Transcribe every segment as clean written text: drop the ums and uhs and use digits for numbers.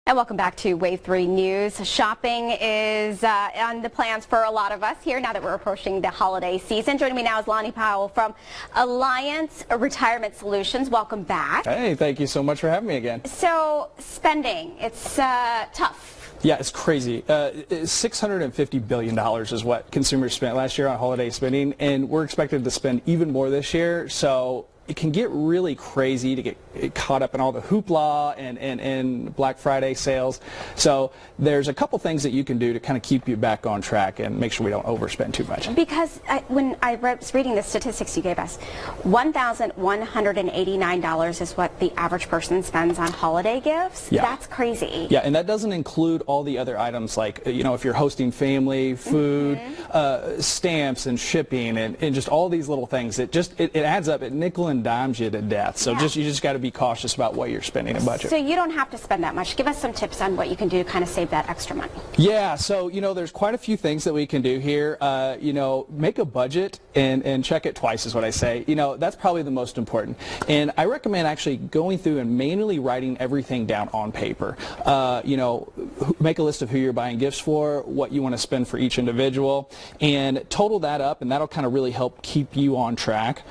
And welcome back to Wave 3 News. Shopping is on the plans for a lot of us here now that we're approaching the holiday season. Joining me now is Lonny Powell from Alliance Retirement Solutions. Welcome back. Hey, thank you so much for having me again. So, spending, it's tough. Yeah, it's crazy. $650 billion is what consumers spent last year on holiday spending, and we're expected to spend even more this year. So it can get really crazy to get caught up in all the hoopla and Black Friday sales. So there's a couple things that you can do to kind of keep you back on track and make sure we don't overspend too much. Because when I was reading the statistics you gave us, $1,189 is what the average person spends on holiday gifts. Yeah. That's crazy. Yeah, and that doesn't include all the other items like, you know, if you're hosting family, food, stamps and shipping and just all these little things. It adds up. It nickel and dimes you to death. So you just got to be cautious about what you're spending in budget. So you don't have to spend that much. Give us some tips on what you can do to kind of save that extra money. Yeah, so you know, there's quite a few things that we can do here. You know, make a budget and check it twice is what I say. You know, that's probably the most important. And I recommend actually going through and manually writing everything down on paper. You know, make a list of who you're buying gifts for, what you want to spend for each individual, and total that up, and that'll kind of really help keep you on track.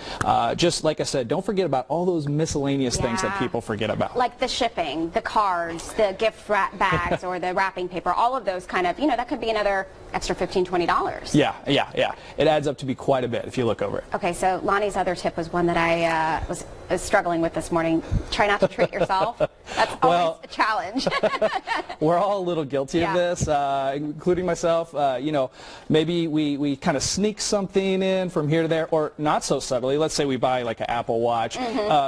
Just like I said, don't forget about all those miscellaneous things that people forget about. Like the shipping, the cards, the gift bags, or the wrapping paper, all of those kind of, you know, that could be another extra $15, $20. Yeah. It adds up to be quite a bit if you look over it. Okay, so Lonny's other tip was one that I was struggling with this morning. Try not to treat yourself. That's always a challenge. We're all a little guilty of this, including myself. You know, maybe we kind of sneak something in from here to there, or not so subtly. Let's say we buy like an Apple Watch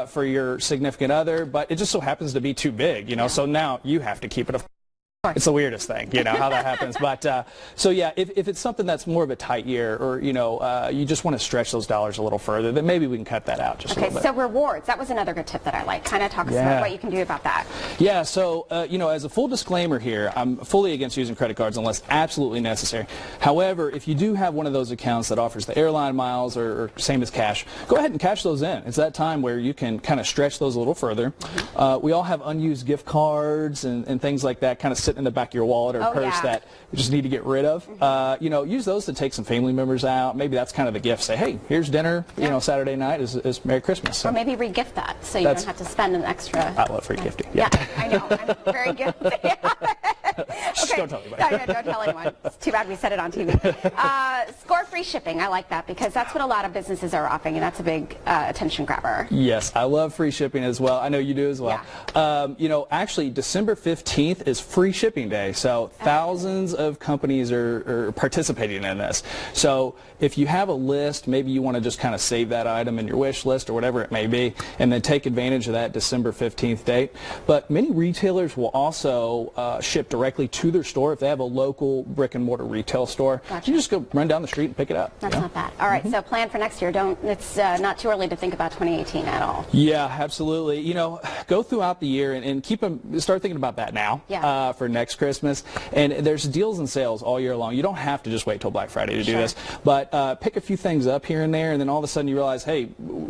for your significant other, but it just so happens to be too big, you know, so now you have to keep it. It's the weirdest thing, you know, how that happens. But so yeah, if it's something that's more of a tight year, or you know, you just want to stretch those dollars a little further, then maybe we can cut that out just a little bit. So rewards, that was another good tip that I like. Kind of talk about what you can do about that. Yeah, so you know, as a full disclaimer here, I'm fully against using credit cards unless absolutely necessary. However, if you do have one of those accounts that offers the airline miles or same as cash, go ahead and cash those in. It's that time where you can kind of stretch those a little further. We all have unused gift cards and things like that kind of sitting in the back of your wallet or purse that you just need to get rid of. You know, use those to take some family members out. Maybe that's kind of the gift. Say, hey, here's dinner, you know, Saturday night is Merry Christmas. So or maybe re-gift that so you don't have to spend an extra. I love free gifting. Yeah, I know. I'm very good. Okay. Don't tell anybody. No, don't tell anyone. It's too bad we said it on TV. Score free shipping. I like that because that's what a lot of businesses are offering, and that's a big attention grabber. Yes, I love free shipping as well. I know you do as well. You know, actually, December 15th is free shipping day, so thousands of companies are participating in this. So if you have a list, maybe you want to just kind of save that item in your wish list or whatever it may be, and then take advantage of that December 15th date. But many retailers will also ship directly to their store if they have a local brick and mortar retail store. You just go run down the street and pick it up. That's not bad. All right, so plan for next year. It's not too early to think about 2018 at all. Yeah, absolutely. You know, go throughout the year and start thinking about that now for next Christmas. And there's deals and sales all year long. You don't have to just wait till Black Friday to do this, but pick a few things up here and there, and then all of a sudden you realize, hey,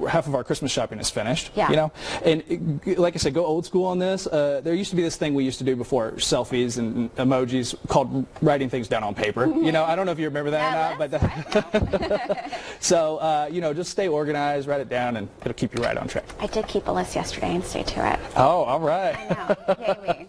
half of our Christmas shopping is finished. You know, and like I said, go old school on this. There used to be this thing we used to do before selfies and emojis called writing things down on paper. You know, I don't know if you remember that or not, but so you know, just stay organized, write it down, and it'll keep you right on track. I did keep a list yesterday and stay to it. Oh, all right. I know. Yay me.